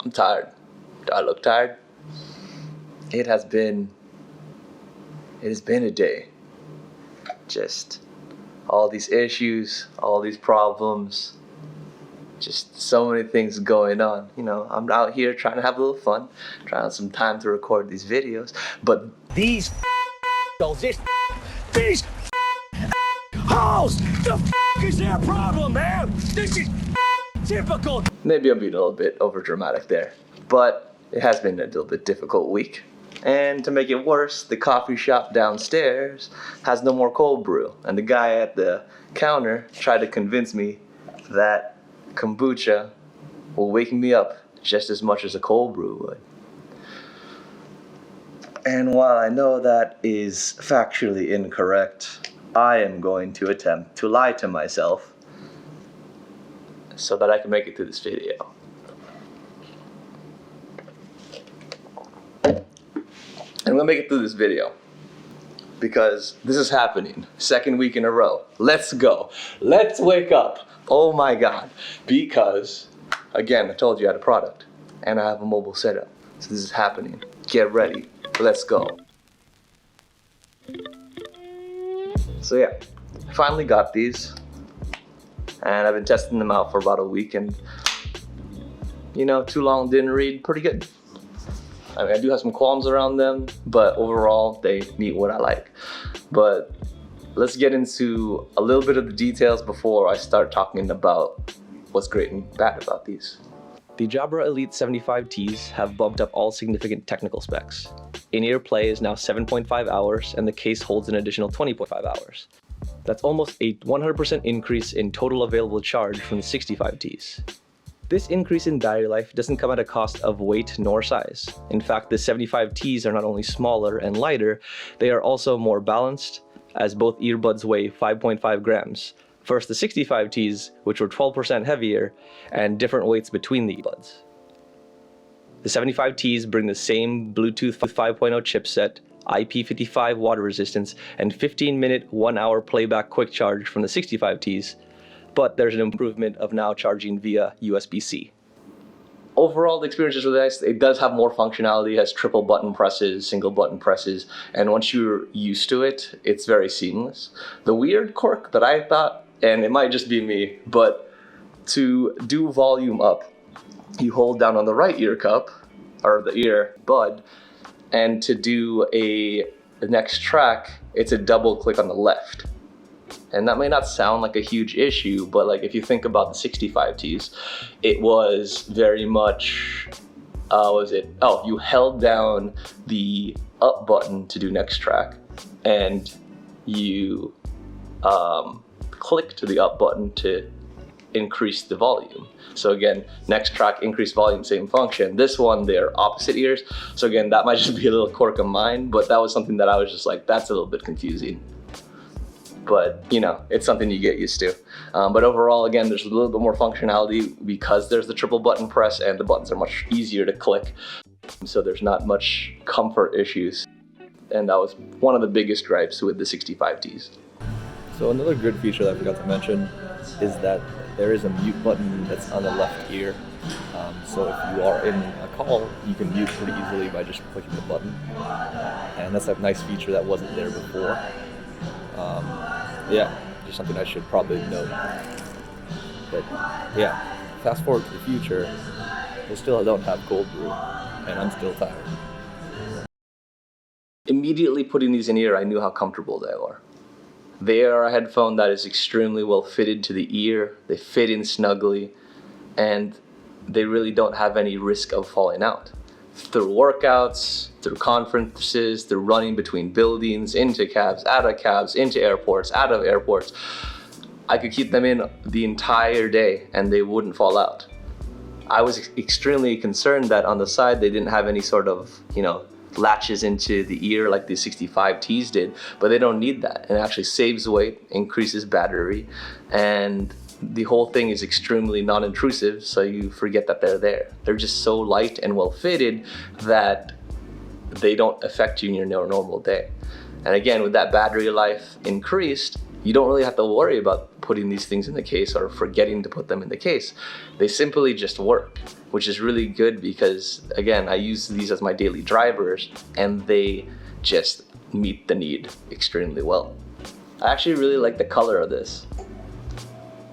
I'm tired. Do I look tired? It has been a day. Just all these issues, all these problems, just so many things going on. You know, I'm out here trying to have a little fun, trying to have some time to record these videos, but these hoes, the is their problem, man? This is typical. Maybe I'm being a little bit over dramatic there, but it has been a little bit difficult week. And to make it worse, the coffee shop downstairs has no more cold brew. And the guy at the counter tried to convince me that kombucha will wake me up just as much as a cold brew would. And while I know that is factually incorrect, I am going to attempt to lie to myself so that I can make it through this video. And I'm gonna make it through this video because this is happening. Second week in a row. Let's go. Let's wake up. Oh my God. Because, again, I told you I had a product and I have a mobile setup. So this is happening. Get ready. Let's go. So yeah, I finally got these and I've been testing them out for about a week, and you know, too long didn't read, pretty good. I mean, I do have some qualms around them, but overall they meet what I like. But let's get into a little bit of the details before I start talking about what's great and bad about these. The Jabra Elite 75Ts have bumped up all significant technical specs. In-ear play is now 7.5 hours, and the case holds an additional 20.5 hours. That's almost a 100% increase in total available charge from the 65Ts. This increase in battery life doesn't come at a cost of weight nor size. In fact, the 75Ts are not only smaller and lighter, they are also more balanced, as both earbuds weigh 5.5 grams, versus the 65Ts, which were 12% heavier, and different weights between the earbuds. The 75Ts bring the same Bluetooth 5.0 chipset, IP55 water resistance, and 15-minute, 1-hour playback quick charge from the 65Ts, but there's an improvement of now charging via USB-C. Overall, the experience is really nice. It does have more functionality. It has triple button presses, single button presses, and once you're used to it, it's very seamless. The weird quirk that I thought, and it might just be me, but to do volume up, you hold down on the right ear cup, or the ear bud, and to do the next track, it's a double click on the left. And that may not sound like a huge issue, but like if you think about the 65Ts, it was very much, you held down the up button to do next track, and you click to the up button to increase the volume. So again, next track, increase volume, same function. This one, they're opposite ears. So again, that might just be a little quirk of mine, but that was something that I was just like, that's a little bit confusing. But you know, it's something you get used to. But overall, again, there's a little bit more functionality because there's the triple button press and the buttons are much easier to click. So there's not much comfort issues. And that was one of the biggest gripes with the 65Ts. So another good feature that I forgot to mention is that there is a mute button that's on the left ear. So if you are in a call, you can mute pretty easily by just clicking the button. And that's a nice feature that wasn't there before. Yeah, just something I should probably note. But yeah, fast forward to the future, we still don't have cold brew, and I'm still tired. Immediately putting these in ear, I knew how comfortable they were. They are a headphone that is extremely well fitted to the ear. They fit in snugly, and they really don't have any risk of falling out. Through workouts, through conferences, through running between buildings, into cabs, into airports, out of airports, I could keep them in the entire day and they wouldn't fall out. I was extremely concerned that on the side they didn't have any sort of, latches into the ear like the 65Ts did, but they don't need that. It actually saves weight, increases battery, and the whole thing is extremely non-intrusive, so you forget that they're there. They're just so light and well fitted that they don't affect you in your normal day. And again, with that battery life increased, you don't really have to worry about putting these things in the case or forgetting to put them in the case. They simply just work, which is really good because, again, I use these as my daily drivers and they just meet the need extremely well. I actually really like the color of this.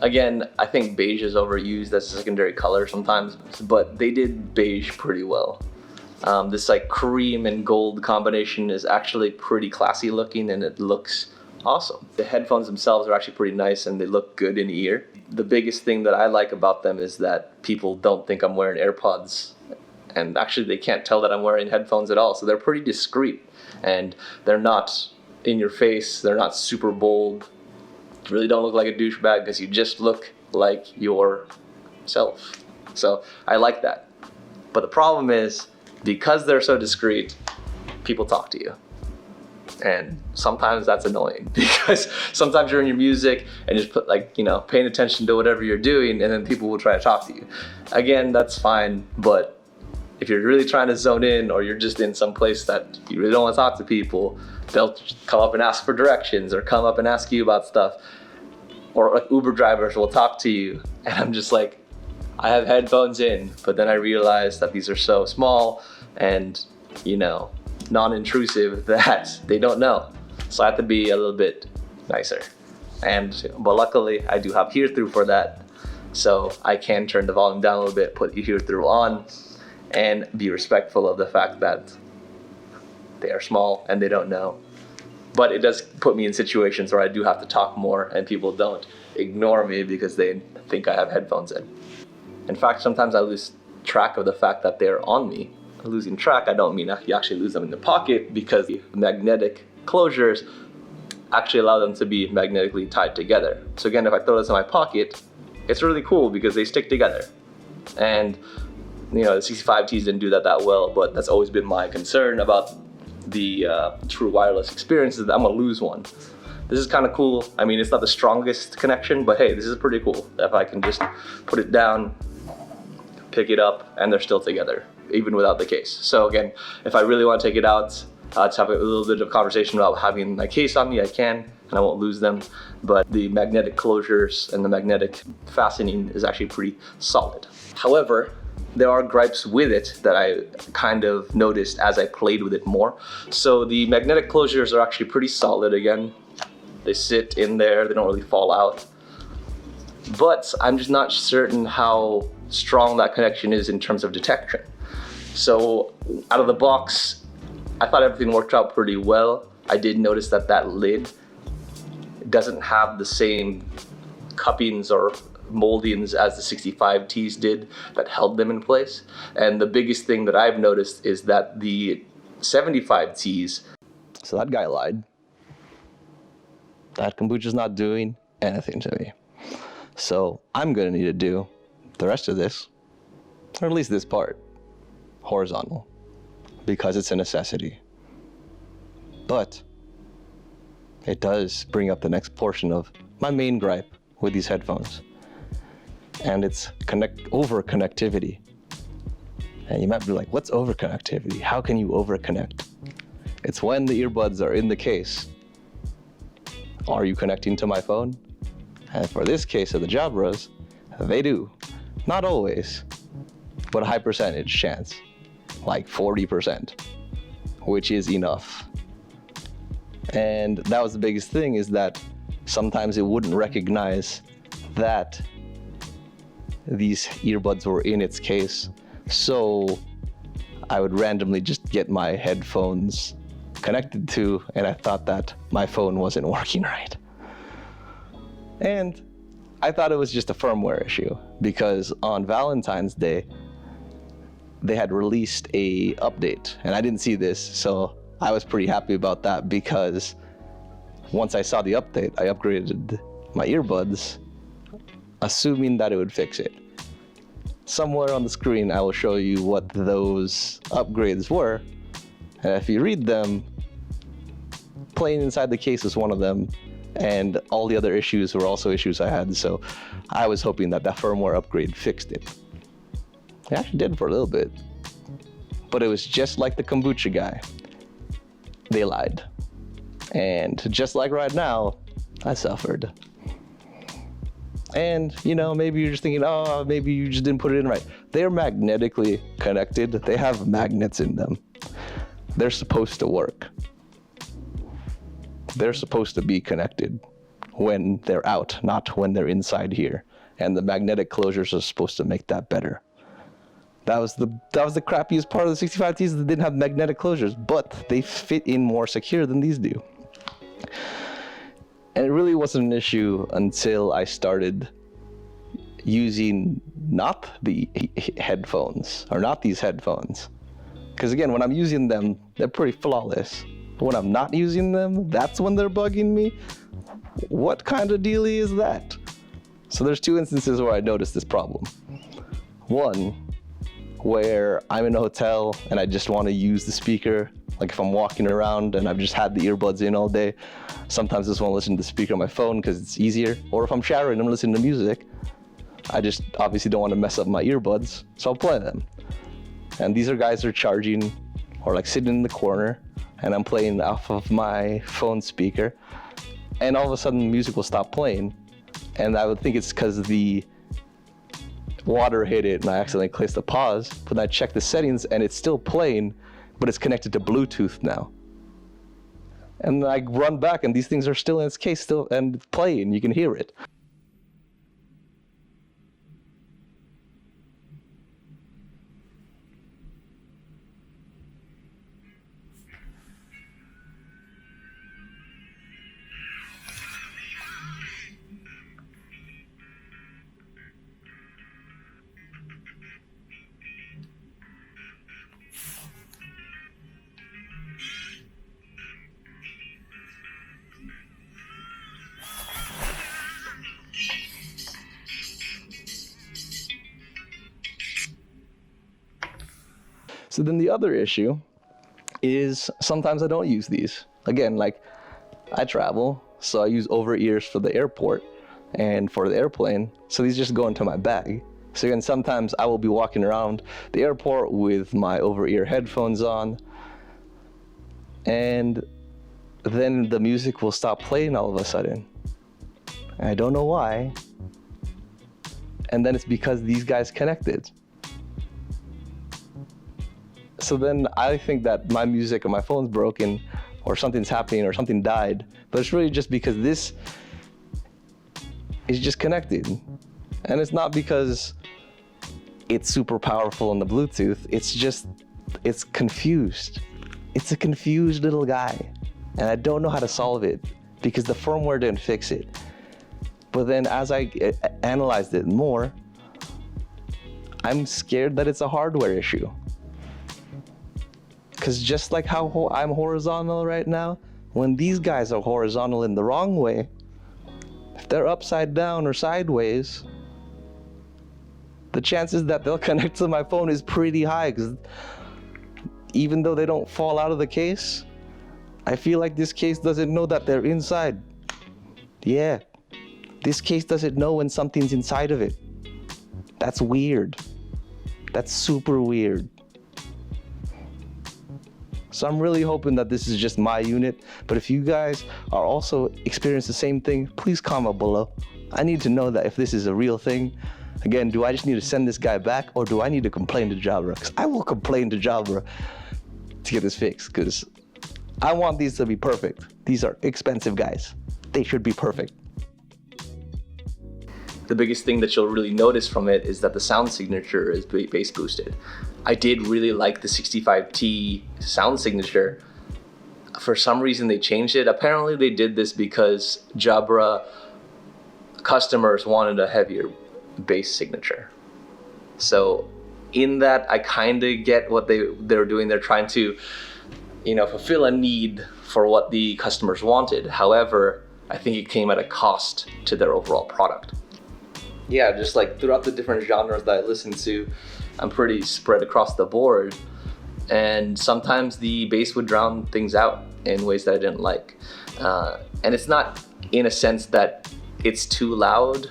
Again, I think beige is overused as a secondary color sometimes, but they did beige pretty well. This like cream and gold combination is actually pretty classy looking and it looks awesome. The headphones themselves are actually pretty nice and they look good in ear. The biggest thing that I like about them is that people don't think I'm wearing AirPods, and actually they can't tell that I'm wearing headphones at all. So they're pretty discreet and they're not in your face, they're not super bold. You really don't look like a douchebag because you just look like yourself. So I like that. But the problem is, because they're so discreet, people talk to you. And sometimes that's annoying because sometimes you're in your music and just put like, you know, paying attention to whatever you're doing and then people will try to talk to you. Again, that's fine, but if you're really trying to zone in or you're just in some place that you really don't want to talk to people, they'll come up and ask for directions or come up and ask you about stuff. Or like Uber drivers will talk to you and I'm just like, I have headphones in, but then I realized that these are so small and, you know, non-intrusive that they don't know. So I have to be a little bit nicer. But luckily I do have Hearthrough for that. So I can turn the volume down a little bit, put Hearthrough on, and be respectful of the fact that they are small and they don't know. But it does put me in situations where I do have to talk more and people don't ignore me because they think I have headphones in. In fact, sometimes I lose track of the fact that they're on me. Losing track, I don't mean you actually lose them in the pocket, because the magnetic closures actually allow them to be magnetically tied together. So again, if I throw this in my pocket, it's really cool because they stick together. And you know, the 65Ts didn't do that well, but that's always been my concern about the true wireless experience, is that I'm gonna lose one. This is kind of cool. I mean, it's not the strongest connection, but hey, this is pretty cool. If I can just put it down, pick it up, and they're still together, even without the case. So again, if I really want to take it out, to have a little bit of conversation about having my case on me, I can, and I won't lose them. But the magnetic closures and the magnetic fastening is actually pretty solid. However, there are gripes with it that I kind of noticed as I played with it more. So the magnetic closures are actually pretty solid again. They sit in there, they don't really fall out. But I'm just not certain how strong that connection is in terms of detection. So out of the box, I thought everything worked out pretty well. I did notice that that lid doesn't have the same cuppings or moldings as the 65Ts did that held them in place. And the biggest thing that I've noticed is that the 75Ts, so that guy lied. That kombucha's not doing anything to me. So I'm gonna need to do the rest of this, or at least this part, horizontal, because it's a necessity. But it does bring up the next portion of my main gripe with these headphones, and it's over connectivity. And you might be like, what's over connectivity? How can you over connect? It's when the earbuds are in the case. Are you connecting to my phone? And for this case of the Jabras, they do. Not always, but a high percentage chance, like 40%, which is enough. And that was the biggest thing, is that sometimes it wouldn't recognize that these earbuds were in its case. So I would randomly just get my headphones connected to, and I thought that my phone wasn't working right. And I thought it was just a firmware issue, because on Valentine's Day, they had released a update, and I didn't see this, so I was pretty happy about that, because once I saw the update, I upgraded my earbuds, assuming that it would fix it. Somewhere on the screen, I will show you what those upgrades were, and if you read them, playing inside the case is one of them, and all the other issues were also issues I had, so I was hoping that that firmware upgrade fixed it. It actually did for a little bit, but it was just like the kombucha guy. They lied. And just like right now, I suffered. And, you know, maybe you're just thinking, oh, maybe you just didn't put it in right. They're magnetically connected. They have magnets in them. They're supposed to work. They're supposed to be connected when they're out, not when they're inside here. And the magnetic closures are supposed to make that better. That was the crappiest part of the 65Ts that didn't have magnetic closures, but they fit in more secure than these do. And it really wasn't an issue until I started using not the headphones, or not these headphones. Because again, when I'm using them, they're pretty flawless. But when I'm not using them, that's when they're bugging me. What kind of dealie is that? So there's two instances where I noticed this problem. One, where I'm in a hotel and I just want to use the speaker. Like if I'm walking around and I've just had the earbuds in all day, sometimes I just want to listen to the speaker on my phone because it's easier. Or if I'm showering and I'm listening to music, I just obviously don't want to mess up my earbuds, so I'll play them. And these are guys that are charging or like sitting in the corner, and I'm playing off of my phone speaker, and all of a sudden the music will stop playing. And I would think it's because the water hit it and I accidentally clicked the pause, but I check the settings and it's still playing, but it's connected to Bluetooth now. And I run back and these things are still in its case, still and playing, you can hear it. So then the other issue is sometimes I don't use these. Again, like I travel, so I use over ears for the airport and for the airplane. So these just go into my bag. So again, sometimes I will be walking around the airport with my over ear headphones on, and then the music will stop playing all of a sudden. And I don't know why. And then it's because these guys connected. So then I think that my music or my phone's broken or something's happening or something died, but it's really just because this is just connected. And it's not because it's super powerful on the Bluetooth, it's confused. It's a confused little guy. And I don't know how to solve it because the firmware didn't fix it. But then as I analyzed it more, I'm scared that it's a hardware issue. Because just like how I'm horizontal right now, when these guys are horizontal in the wrong way, if they're upside down or sideways, the chances that they'll connect to my phone is pretty high, because even though they don't fall out of the case, I feel like this case doesn't know that they're inside. Yeah, this case doesn't know when something's inside of it. That's weird. That's super weird. So I'm really hoping that this is just my unit, but if you guys are also experiencing the same thing, please comment below. I need to know that if this is a real thing. Again, do I just need to send this guy back, or do I need to complain to Jabra? Because I will complain to Jabra to get this fixed, because I want these to be perfect. These are expensive guys. They should be perfect. The biggest thing that you'll really notice from it is that the sound signature is bass boosted. I did really like the 65T sound signature. For some reason they changed it. Apparently they did this because Jabra customers wanted a heavier bass signature. So in that, I kind of get what they're doing. They're trying to, fulfill a need for what the customers wanted. However, I think it came at a cost to their overall product. Yeah, just like throughout the different genres that I listen to, I'm pretty spread across the board. And sometimes the bass would drown things out in ways that I didn't like. And it's not in a sense that it's too loud.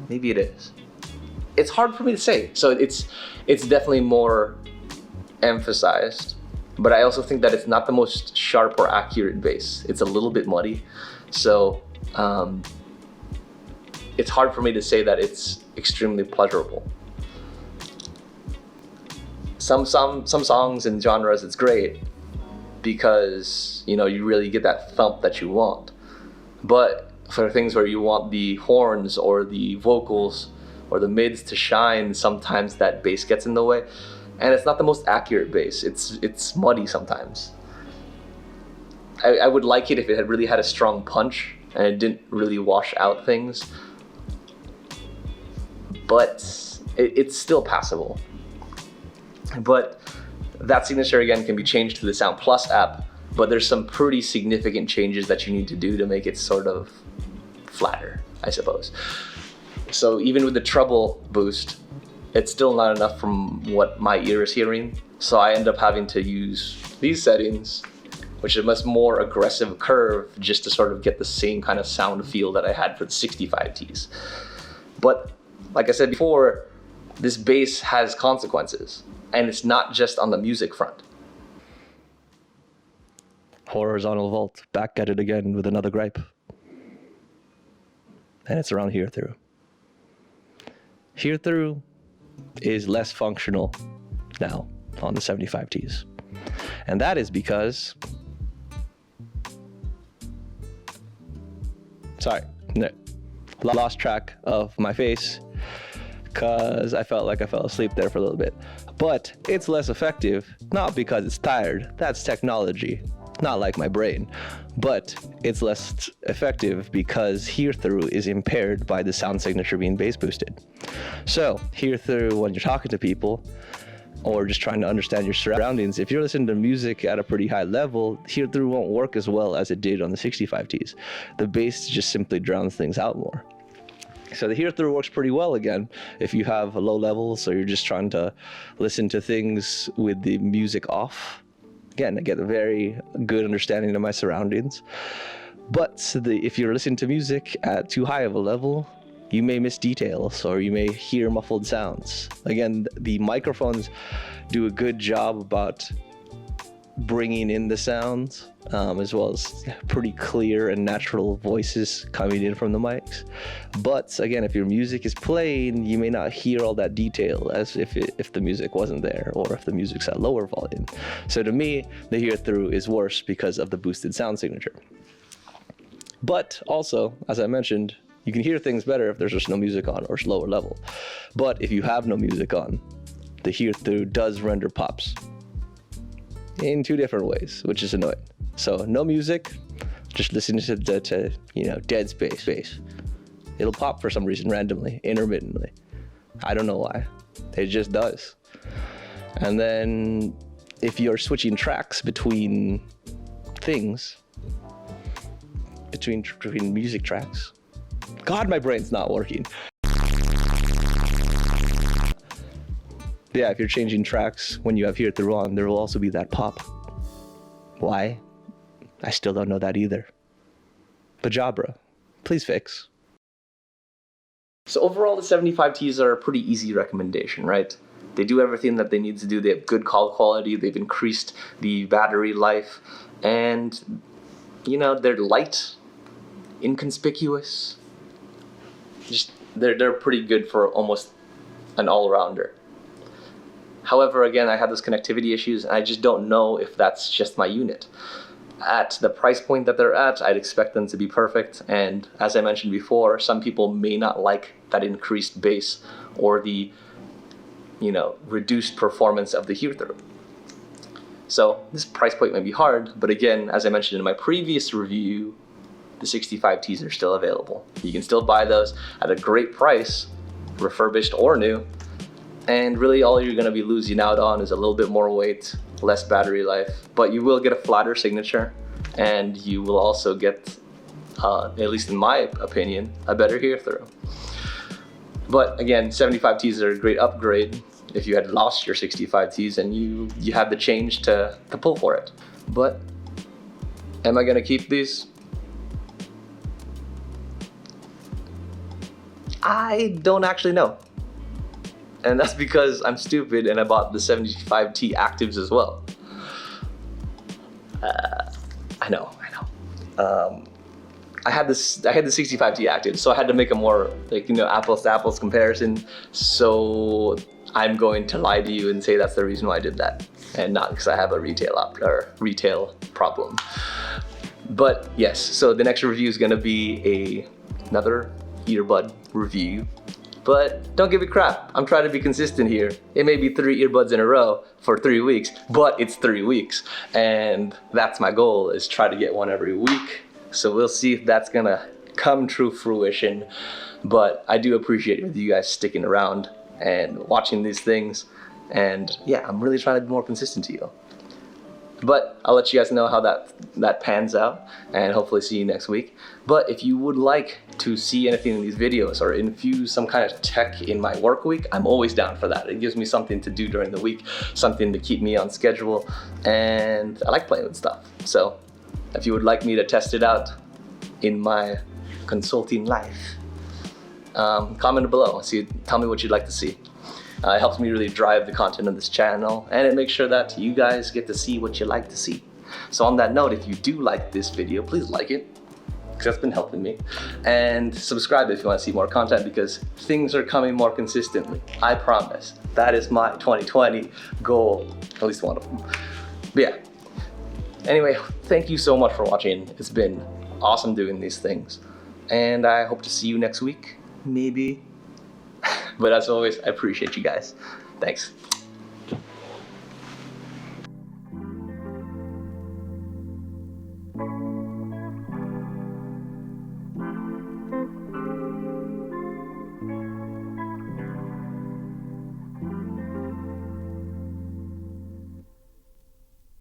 Maybe it is. It's hard for me to say. So it's definitely more emphasized. but I also think that it's not the most sharp or accurate bass. It's a little bit muddy, so it's hard for me to say that it's extremely pleasurable. Some songs and genres it's great because you really get that thump that you want, but for things where you want the horns or the vocals or the mids to shine, sometimes that bass gets in the way, and it's not the most accurate bass. It's muddy sometimes. I would like it if it had really had a strong punch and it didn't really wash out things, but it's still passable. But that signature again can be changed to the Sound Plus app, but there's some pretty significant changes that you need to do to make it sort of flatter, I suppose. So even with the treble boost, it's still not enough from what my ear is hearing. So I end up having to use these settings, which is a much more aggressive curve, just to sort of get the same kind of sound feel that I had for the 65Ts. But like I said before, this bass has consequences, and it's not just on the music front. Horizontal vault, back at it again with another gripe. And it's around Hearthrough. Hearthrough is less functional now on the 75Ts. And that is because... Sorry, no. Lost track of my face because I felt like I fell asleep there for a little bit. But it's less effective, not because it's tired. That's technology, not like my brain. But it's less effective because Hearthrough is impaired by the sound signature being bass boosted. So Hearthrough, when you're talking to people or just trying to understand your surroundings, if you're listening to music at a pretty high level, Hearthrough won't work as well as it did on the 65Ts. The bass just simply drowns things out more. So the Hearthrough works pretty well again if you have a low level, so you're just trying to listen to things with the music off. Again, I get a very good understanding of my surroundings. But if you're listening to music at too high of a level, you may miss details or you may hear muffled sounds. Again, the microphones do a good job about bringing in the sounds, as well as pretty clear and natural voices coming in from the mics. But again, if your music is playing, you may not hear all that detail as if the music wasn't there or if the music's at lower volume. So to me, the Hearthrough is worse because of the boosted sound signature. But also, as I mentioned, you can hear things better if there's just no music on or it's lower level. But if you have no music on, the Hearthrough does render pops in two different ways, which is annoying. So no music, just listening to dead space. It'll pop for some reason randomly, intermittently. I don't know why. It just does. And then if you're switching tracks between things, between music tracks, God, my brain's not working. Yeah, if you're changing tracks when you have Hearthrough on, there will also be that pop. Why? I still don't know that either. But Jabra, please fix. So overall, the 75Ts are a pretty easy recommendation, right? They do everything that they need to do. They have good call quality. They've increased the battery life. And, they're light, inconspicuous. Just they're pretty good for almost an all-rounder. However, again, I have those connectivity issues, and I just don't know if that's just my unit. At the price point that they're at, I'd expect them to be perfect, and as I mentioned before, some people may not like that increased bass or the, reduced performance of the Hearthrough. So this price point might be hard, but again, as I mentioned in my previous review, the 65Ts are still available. You can still buy those at a great price, refurbished or new. And really all you're going to be losing out on is a little bit more weight, less battery life, but you will get a flatter signature, and you will also get, at least in my opinion, a better Hearthrough. But again, 75Ts are a great upgrade if you had lost your 65Ts and you have the change to pull for it. But am I going to keep these? I don't actually know. And that's because I'm stupid and I bought the 75T actives as well. I know. I had the 65T active, so I had to make a more apples to apples comparison. So I'm going to lie to you and say that's the reason why I did that, and not because I have a retail problem. But yes, so the next review is gonna be another earbud review. But don't give it crap. I'm trying to be consistent here. It may be 3 earbuds in a row for 3 weeks, but it's 3 weeks. And that's my goal, is try to get one every week. So we'll see if that's gonna come true fruition. But I do appreciate you guys sticking around and watching these things. And yeah, I'm really trying to be more consistent to you. But I'll let you guys know how that pans out, and hopefully see you next week. But if you would like to see anything in these videos or infuse some kind of tech in my work week, I'm always down for that. It gives me something to do during the week, something to keep me on schedule, and I like playing with stuff. So if you would like me to test it out in my consulting life, comment below. Tell me what you'd like to see. It helps me really drive the content of this channel, and it makes sure that you guys get to see what you like to see. So on that note, if you do like this video, please like it, because that's been helping me. And subscribe if you want to see more content, because things are coming more consistently. I promise. That is my 2020 goal, at least one of them. But yeah. Anyway, thank you so much for watching. It's been awesome doing these things. And I hope to see you next week, maybe. But as always, I appreciate you guys. Thanks.